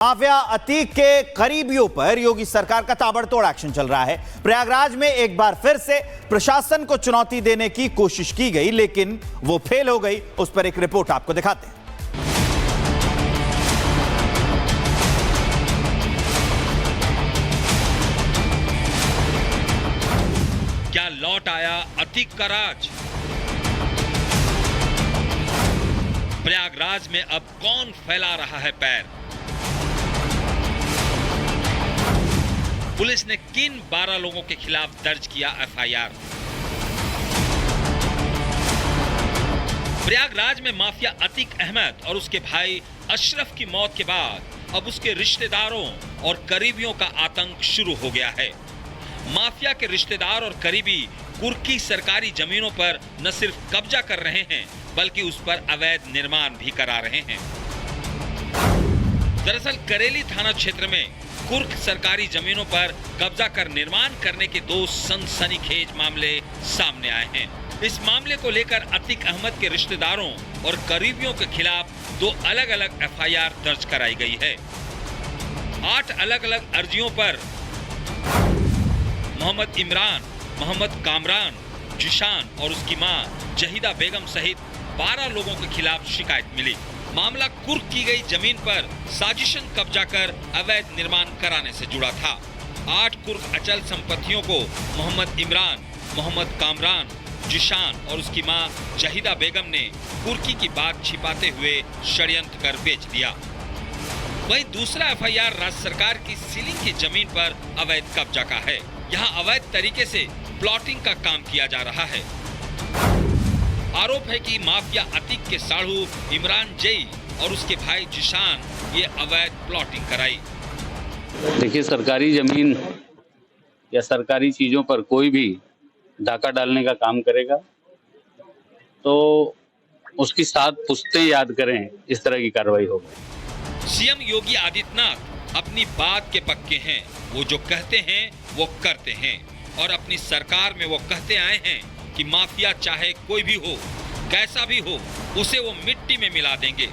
Mafia Atiq के करीबियों पर योगी सरकार का ताबड़तोड़ एक्शन चल रहा है। प्रयागराज में एक बार फिर से प्रशासन को चुनौती देने की कोशिश की गई, लेकिन वो फेल हो गई। उस पर एक रिपोर्ट आपको दिखाते हैं। क्या लौट आया अतीक का राज? प्रयागराज में अब कौन फैला रहा है पैर? पुलिस ने किन 12 लोगों के खिलाफ दर्ज किया एफआईआर? प्रयागराज में माफिया अतीक अहमद और उसके भाई अशरफ की मौत के बाद अब उसके रिश्तेदारों और करीबियों का आतंक शुरू हो गया है। माफिया के रिश्तेदार और करीबी कुर्की सरकारी जमीनों पर न सिर्फ कब्जा कर रहे हैं, बल्कि उस पर अवैध निर्माण भी करा रहे हैं। दरअसल करेली थाना क्षेत्र में कुर्क सरकारी जमीनों पर कब्जा कर निर्माण करने के 2 सनसनीखेज मामले सामने आए हैं। इस मामले को लेकर अतीक अहमद के रिश्तेदारों और करीबियों के खिलाफ 2 अलग अलग एफआईआर दर्ज कराई गई है। 8 अलग अलग अर्जियों पर मोहम्मद इमरान, मोहम्मद कामरान, जिशान और उसकी मां जहीदा बेगम सहित 12 लोगों के खिलाफ शिकायत मिली। मामला कुर्क की गई जमीन पर साजिशन कब्जा कर अवैध निर्माण कराने से जुड़ा था। 8 कुर्क अचल संपत्तियों को मोहम्मद इमरान, मोहम्मद कामरान, जिशान और उसकी मां जहीदा बेगम ने कुर्की की बात छिपाते हुए षड्यंत्र कर बेच दिया। वहीं दूसरा एफआईआर राज्य सरकार की सीलिंग की जमीन पर अवैध कब्जा का है। यहाँ अवैध तरीके से प्लॉटिंग का काम किया जा रहा है। आरोप है कि माफिया अतीक के साढ़ू इमरान जई और उसके भाई जिशान ये अवैध प्लॉटिंग कराई। देखिए, सरकारी जमीन या सरकारी चीजों पर कोई भी डाका डालने का काम करेगा तो उसकी 7 पुश्तें याद करें, इस तरह की कार्रवाई होगी। सीएम योगी आदित्यनाथ अपनी बात के पक्के हैं। वो जो कहते हैं वो करते हैं और अपनी सरकार में वो कहते आए हैं कि माफिया चाहे कोई भी हो, कैसा भी हो, उसे वो मिट्टी में मिला देंगे।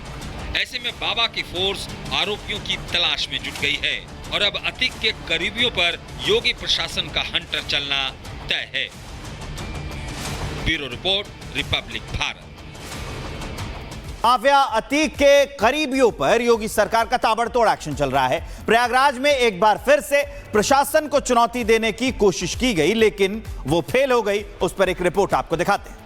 ऐसे में बाबा की फोर्स आरोपियों की तलाश में जुट गई है और अब अतीक के करीबियों पर योगी प्रशासन का हंटर चलना तय है। Bureau report, Republic Bharat. Mafia Atiq के करीबियों पर योगी सरकार का ताबड़तोड़ एक्शन चल रहा है। प्रयागराज में एक बार फिर से प्रशासन को चुनौती देने की कोशिश की गई, लेकिन वो फेल हो गई। उस पर एक रिपोर्ट आपको दिखाते हैं।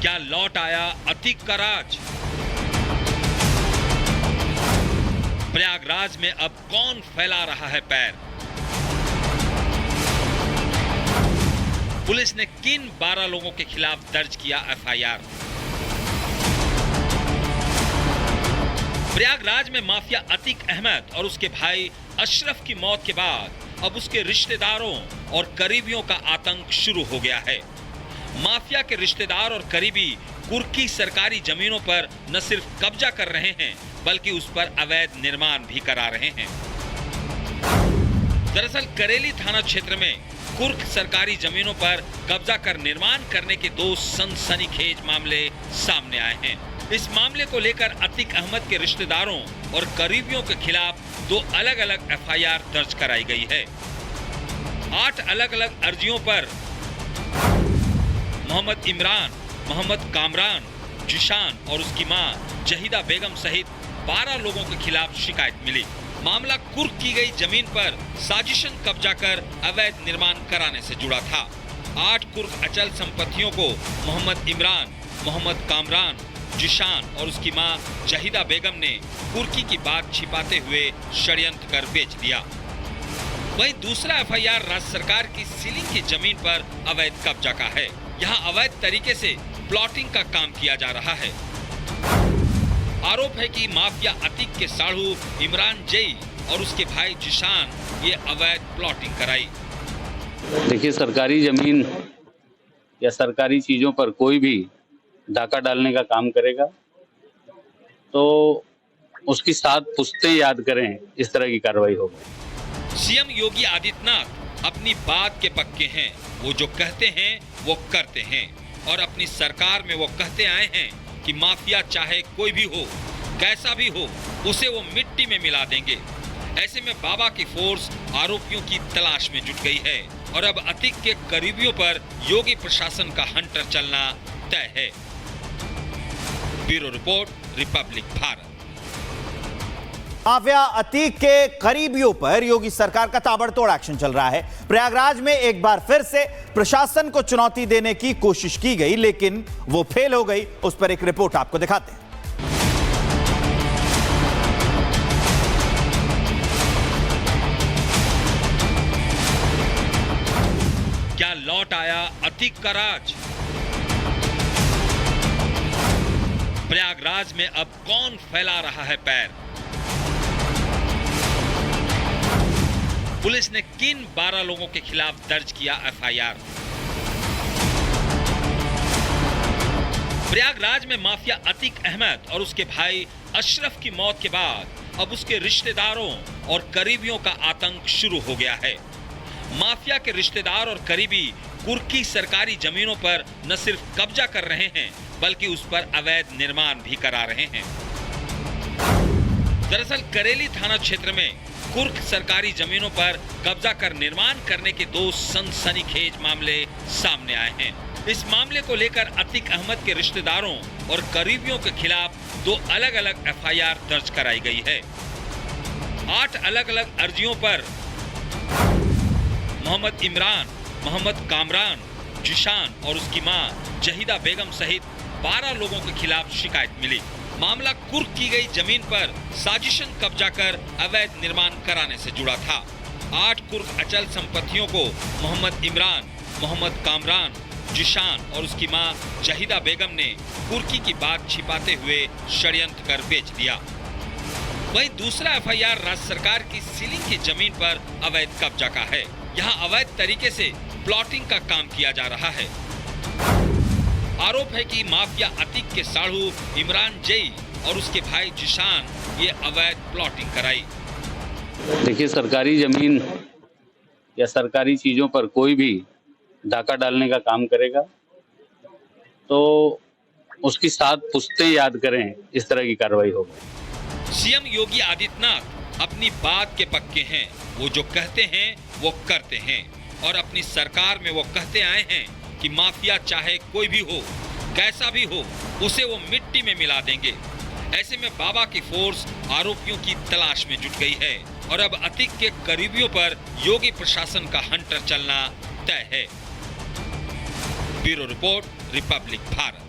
क्या लौट आया अतीक का राज? प्रयागराज में अब कौन फैला रहा है पैर? पुलिस ने किन 12 लोगों के खिलाफ दर्ज किया एफआईआर? प्रयागराज में माफिया अतीक अहमद और उसके भाई अशरफ की मौत के बाद अब उसके रिश्तेदारों और करीबियों का आतंक शुरू हो गया है। माफिया के रिश्तेदार और करीबी कुर्की सरकारी जमीनों पर न सिर्फ कब्जा कर रहे हैं, बल्कि उस पर अवैध निर्माण भी करा रहे हैं। दरअसल करेली थाना क्षेत्र में कुर्क सरकारी जमीनों पर कब्जा कर निर्माण करने के 2 सनसनीखेज मामले सामने आए हैं। इस मामले को लेकर अतीक अहमद के रिश्तेदारों और करीबियों के खिलाफ 2 अलग अलग एफआईआर दर्ज कराई गई है। 8 अलग अलग अर्जियों पर मोहम्मद इमरान, मोहम्मद कामरान, जिशान और उसकी मां जहीदा बेगम सहित 12 लोगों के खिलाफ शिकायत मिली। मामला कुर्क की गई जमीन पर साजिशन कब्जा कर अवैध निर्माण कराने से जुड़ा था। 8 कुर्क अचल संपत्तियों को मोहम्मद इमरान, मोहम्मद कामरान, जिशान और उसकी मां जहीदा बेगम ने कुर्की की बात छिपाते हुए षड्यंत्र कर बेच दिया। वहीं दूसरा एफआईआर राज्य सरकार की सीलिंग की जमीन पर अवैध कब्जा का है। यहाँ अवैध तरीके से प्लॉटिंग का काम किया जा रहा है। आरोप है कि माफिया अतीक के साढ़ू इमरान जई और उसके भाई जिशान ये अवैध प्लॉटिंग कराई। देखिए, सरकारी जमीन या सरकारी चीजों पर कोई भी डाका डालने का काम करेगा तो उसकी 7 पुश्तें याद करें, इस तरह की कार्रवाई होगी। सीएम योगी आदित्यनाथ अपनी बात के पक्के हैं। वो जो कहते हैं वो करते हैं और अपनी सरकार में वो कहते आए हैं कि माफिया चाहे कोई भी हो, कैसा भी हो, उसे वो मिट्टी में मिला देंगे। ऐसे में बाबा की फोर्स आरोपियों की तलाश में जुट गई है और अब अतीक के करीबियों पर योगी प्रशासन का हंटर चलना तय है। Bureau report, Republic Bharat. Mafia Atiq के करीबियों पर योगी सरकार का ताबड़तोड़ एक्शन चल रहा है। प्रयागराज में एक बार फिर से प्रशासन को चुनौती देने की कोशिश की गई, लेकिन वो फेल हो गई। उस पर एक रिपोर्ट आपको दिखाते हैं। क्या लौट आया अतीक का राज? प्रयागराज में अब कौन फैला रहा है पैर? पुलिस ने किन 12 लोगों के खिलाफ दर्ज किया एफआईआर? प्रयागराज में माफिया अतीक अहमद और उसके भाई अशरफ की मौत के बाद अब उसके रिश्तेदारों और करीबियों का आतंक शुरू हो गया है। माफिया के रिश्तेदार और करीबी कुर्की सरकारी जमीनों पर न सिर्फ कब्जा कर रहे हैं, बल्कि उस पर अवैध निर्माण भी करा रहे हैं। दरअसल करेली थाना क्षेत्र में कुर्क सरकारी जमीनों पर कब्जा कर निर्माण करने के 2 सनसनीखेज मामले सामने आए हैं। इस मामले को लेकर अतीक अहमद के रिश्तेदारों और करीबियों के खिलाफ 2 अलग अलग एफआईआर दर्ज कराई गई है। 8 अलग अलग अर्जियों पर मोहम्मद इमरान, मोहम्मद कामरान, जिशान और उसकी मां जहीदा बेगम सहित 12 लोगों के खिलाफ शिकायत मिली। मामला कुर्क की गई जमीन पर साजिशन कब्जा कर अवैध निर्माण कराने से जुड़ा था। 8 कुर्क अचल संपत्तियों को मोहम्मद इमरान, मोहम्मद कामरान, जिशान और उसकी मां जहीदा बेगम ने कुर्की की बात छिपाते हुए षड्यंत्र कर बेच दिया। वहीं दूसरा एफआईआर राज्य सरकार की सीलिंग की जमीन पर अवैध कब्जा का है। यहाँ अवैध तरीके से प्लॉटिंग का काम किया जा रहा है। आरोप है कि माफिया अतीक के साढ़ू इमरान जई और उसके भाई जिशान ये अवैध प्लॉटिंग कराई। देखिए, सरकारी जमीन या सरकारी चीजों पर कोई भी डाका डालने का काम करेगा तो उसकी 7 पुश्तें याद करें, इस तरह की कार्रवाई होगी। सीएम योगी आदित्यनाथ अपनी बात के पक्के हैं। वो जो कहते हैं वो करते हैं और अपनी सरकार में वो कहते आए हैं कि माफिया चाहे कोई भी हो, कैसा भी हो, उसे वो मिट्टी में मिला देंगे। ऐसे में बाबा की फोर्स आरोपियों की तलाश में जुट गई है और अब अतीक के करीबियों पर योगी प्रशासन का हंटर चलना तय है। Bureau report, Republic Bharat.